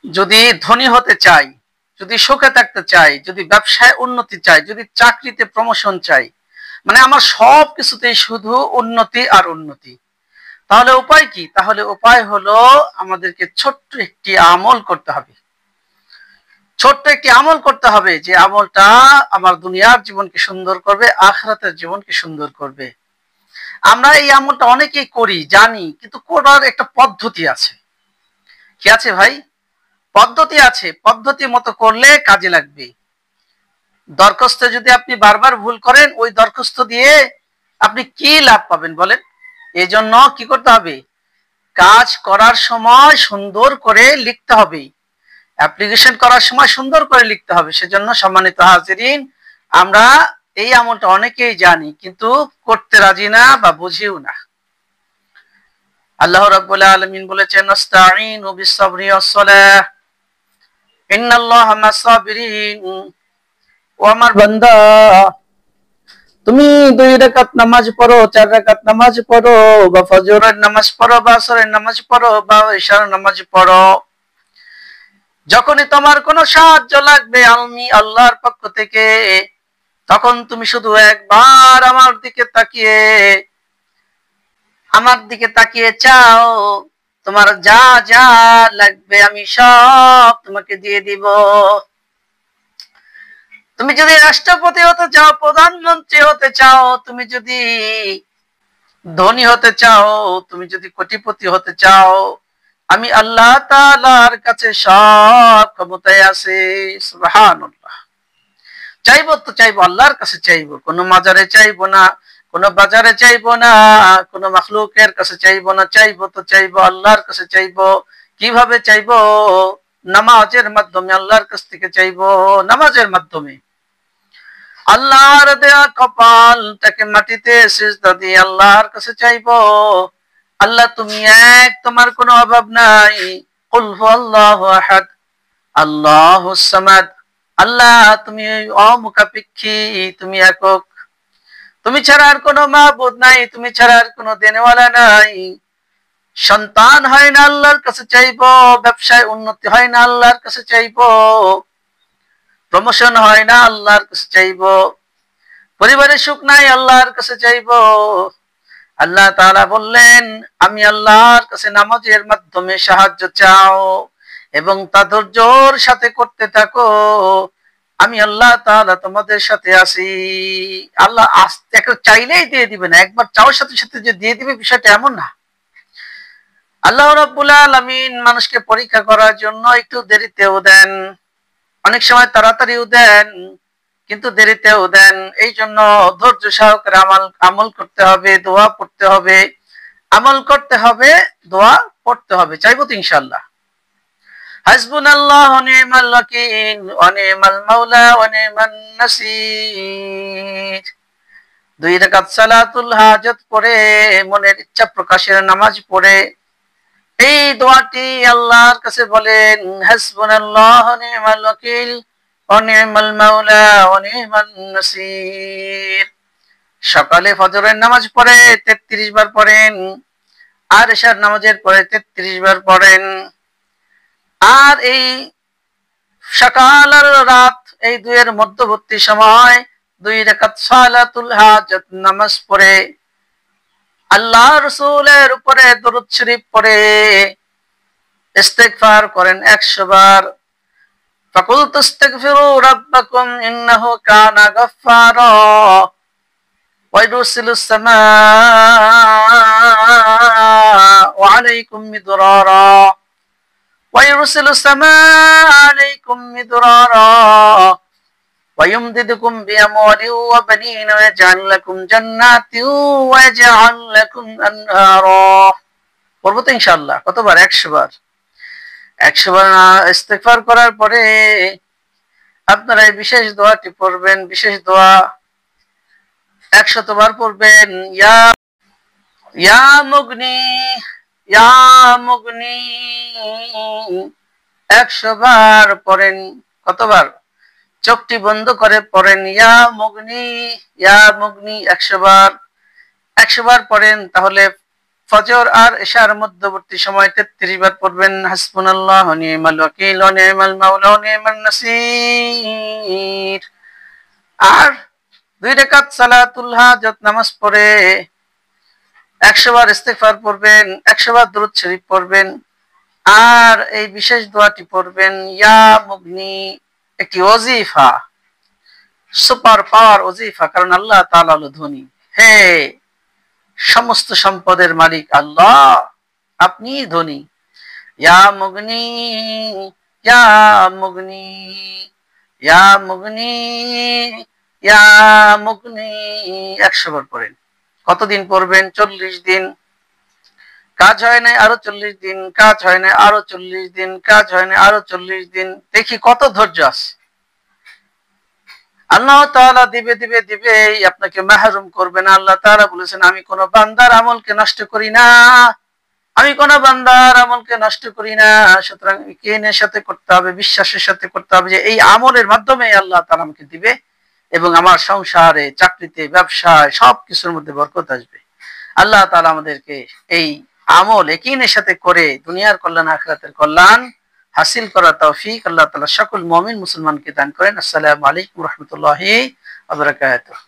যদি ধনী হতে চাই, যদি সুখে থাকতে চাই, যদি ব্যবসায় উন্নতি চাই, যদি চাকরিতে প্রমোশন চাই, মানে আমার সব কিছুতেই শুধু উন্নতি আর উন্নতি, তাহলে উপায় কি? তাহলে উপায় হলো আমাদেরকে ছোট্ট একটি আমল করতে হবে। ছোট্ট একটি আমল করতে হবে, যে আমলটা আমার দুনিয়ার জীবনকে সুন্দর করবে, আখিরাতের জীবনকে সুন্দর করবে। আমরা এই আমলটা অনেকেই করি, জানি, কিন্তু করার একটা পদ্ধতি আছে। কি আছে ভাই? পদ্ধতি আছে। পদ্ধতি মতো করলে কাজে লাগবে। দরখাস্ত যদি আপনি বারবার ভুল করেন, ওই দরখাস্ত দিয়ে আপনি কি লাভ পাবেন বলেন? এই জন্য কি করতে হবে? কাজ করার সময় সুন্দর করে লিখতে হবে, অ্যাপ্লিকেশন করার সময় সুন্দর করে লিখতে হবে। সেজন্য সম্মানিত হাজিরিন, আমরা এই আমলটা অনেকেই জানি, কিন্তু করতে রাজি না বা বুঝিও না। আল্লাহ রাব্বুল আলামিন বলেছেন, নাস্তাঈনু বিস-সাবরি ওয়াস-সালাহ, ইন্নাল্লাহা মা'আস-সাবিরিন। ও আমার বান্দা, তুমি 2 রাকাত নামাজ পড়ো, 4 রাকাত নামাজ পড়ো, বা ফজরের নামাজ পড়ো, বা আসরের নামাজ পড়ো, বা ইশার নামাজ পড়ো, যখনই তোমার কোনো সাহায্য লাগবে আমি আল্লাহর পক্ষ থেকে, তখন তুমি শুধু একবার আমার দিকে তাকিয়ে চাও, তোমার যা যা লাগবে আমি সব তোমাকে দিয়ে দিব। তুমি যদি রাষ্ট্রপতি হতে চাও, প্রধানমন্ত্রী হতে চাও, তুমি যদি ধনী হতে চাও, তুমি যদি কোটিপতি হতে চাও, আমি আল্লাহ তাআলার কাছে সব ক্ষমতায় আছে। সুবহানাল্লাহ। চাইবো তো চাইবো, আল্লাহর কাছে চাইবো, কোনো মাজারে চাইবো না, কোনো বাজারে চাইবো না, কোনো মাখলুকের কাছে চাইবো না। চাইবো তো চাইবো আল্লাহর কাছে চাইবো। কিভাবে চাইবো? নামাজের মাধ্যমে আল্লাহর কাছ থেকে চাইবো। নামাজের মাধ্যমে আল্লাহর দেয়া কপালটাকে মাটিতে সিজদা দিয়ে আল্লাহর কাছে চাইবো, আল্লাহ তুমি এক, তোমার কোনো অভাব নাই। কুল হুয়াল্লাহু আহাদ, আল্লাহুস সামাদ। আল্লাহ তুমি অমুখাপেক্ষী, তুমি একক, তুমি ছাড়া আর কোনো মাবুদ নাই, তুমি ছাড়া আর কোনো দেনেওয়ালা নাই। সন্তান হয় না, আল্লাহর কাছে চাইবো। ব্যবসায় উন্নতি হয় না, আল্লাহর কাছে চাইবো। প্রমোশন হয় না, আল্লাহর কাছে চাইবো। পরিবারে সুখ নাই, আল্লাহর কাছে চাইবো। আল্লাহ তাআলা বললেন, আমি আল্লাহর কাছে নামাজের মাধ্যমে সাহায্য চাও এবং তা ধৈর্যের সাথে করতে থাকো, আমি আল্লাহ তাআলা তোমাদের সাথে আছি। আল্লাহ আস্তে চাইলেই দিয়ে দিবে না, একবার চাওয়ার সাথে সাথে যে দিয়ে দিবে বিষয়টা এমন না। আল্লাহ রাব্বুল আলামিন মানুষকে পরীক্ষা করার জন্য একটু দেরিতেও দেন, অনেক সময় তাড়াতাড়িও দেন, কিন্তু দেরিতেও দেন। এই জন্য ধৈর্য সহকারে আমল করতে হবে, দোয়া পড়তে হবে, আমল করতে হবে, দোয়া পড়তে হবে। চাইবো তো ইনশাআল্লাহ। হাসবুনাল্লাহু ওয়া নি'মাল ওয়াকিল ওয়া নি'মাল মাওলা ওয়া নি'মান নাসির। 2 রাকাত সালাতুল হাজাত পড়ে, মনের ইচ্ছা প্রকাশের নামাজ পড়ে এই দোয়াটি আল্লাহর কাছে বলেন, হাসবুনাল্লাহু ওয়া নি'মাল ওয়াকিল ওয়া নি'মাল মাওলা ওয়া নি'মান নাসির। সকালে ফজরের নামাজ পড়ে 33 বার পড়েন, আর এশার নামাজের পরে 33 বার পড়েন। আর এই সকাল আর রাত, এই দুইয়ের মধ্যবর্তী সময় 2 রাকাত সালাতুল হাজাত নামাজ পড়ে আল্লাহ রাসূলের উপরে দরুদ শরীফ পড়ে ইস্তিগফার করেন 100 বার। ফাকুলতু ইস্তাগফিরু রাব্বাকুম ইন্নাহু কানা গাফফারা ওয়া ইরসিলুস সামাআ আলাইকুম মিদরারা ويرسل السماء عليكم مدرارا ويمددكم بأموال وبنين ويجعل لكم جنات ويجعل لكم أنهارا। পড়বো তো ইনশাআল্লাহ। কতবার? 100 বার। 100 বার ইস্তিগফার করার পরে আপনারা এই বিশেষ দোয়াটি পড়বেন। বিশেষ দোয়া 100 বার পড়বেন। ইয়া মুগনি, ইয়া মুগনি 100 বার পড়েন। কতবার? চোখটি বন্ধ করে পড়েন, ইয়া মুগনি, ইয়া মুগনি 100 বার। 100 বার পড়েন, তাহলে ফজর আর এশার মধ্যবর্তী সময় 33 বার পড়বেন হাসবুনাল্লাহু ওয়া নি'মাল ওয়াকিল ওয়া নি'মাল মাওলা ওয়া নি'মান নাসির। আর 2 রাকাত সালাতুল হাজাত নামাজ পড়ে 100 বার ইস্তিগফার পড়বেন, 100 বার দরুদ শরীফ পড়বেন। আর এই বিশেষ দোয়াটি পড়বেন, ইয়া মুগনি, একটি ওজিফা, সুপার পাওয়ার ওজিফা, কারণ আল্লাহ তাআলা হলো ধনী। হে সমস্ত সম্পদের মালিক আল্লাহ, আপনি ধনী। ইয়া মুগনি, ইয়া মুগনি, ইয়া মুগনি, ইয়া মুগনি, 100 বার পড়েন। কতদিন পড়বেন? 40 দিন। কাজ হয় না আরো 40 দিন, কাজ হয় না আরো 40 দিন, কাজ হয় না আরো 40 দিন। দেখি কত ধৈর্য আছে। আল্লাহ তাআলা দিবে দিবে দিবে, আপনাকে মাহরুম করবে না। আল্লাহ তাআলা বলেছেন, আমি কোন বান্দার আমলকে নষ্ট করি না, আমি কোন বান্দার আমলকে নষ্ট করি না। সুতরাং ইয়াকিনের সাথে করতে হবে, বিশ্বাসের সাথে করতে হবে যে এই আমলের মাধ্যমে আল্লাহ তাআলা আমাকে দিবে এবং আমার সংসারে, চাকরিতে, ব্যবসায় সবকিছুর মধ্যে বরকত আসবে। আল্লাহ তাআলা আমাদেরকে এই আমল ইয়াকিনের সাথে করে দুনিয়ার কল্যাণ আখিরাতের কল্যাণ হাসিল করার তৌফিক আল্লাহ তাআলা সকল মুমিন মুসলমানকে দান করেন। আসসালামু আলাইকুম ওয়া রাহমাতুল্লাহি ওয়া বারাকাতুহু।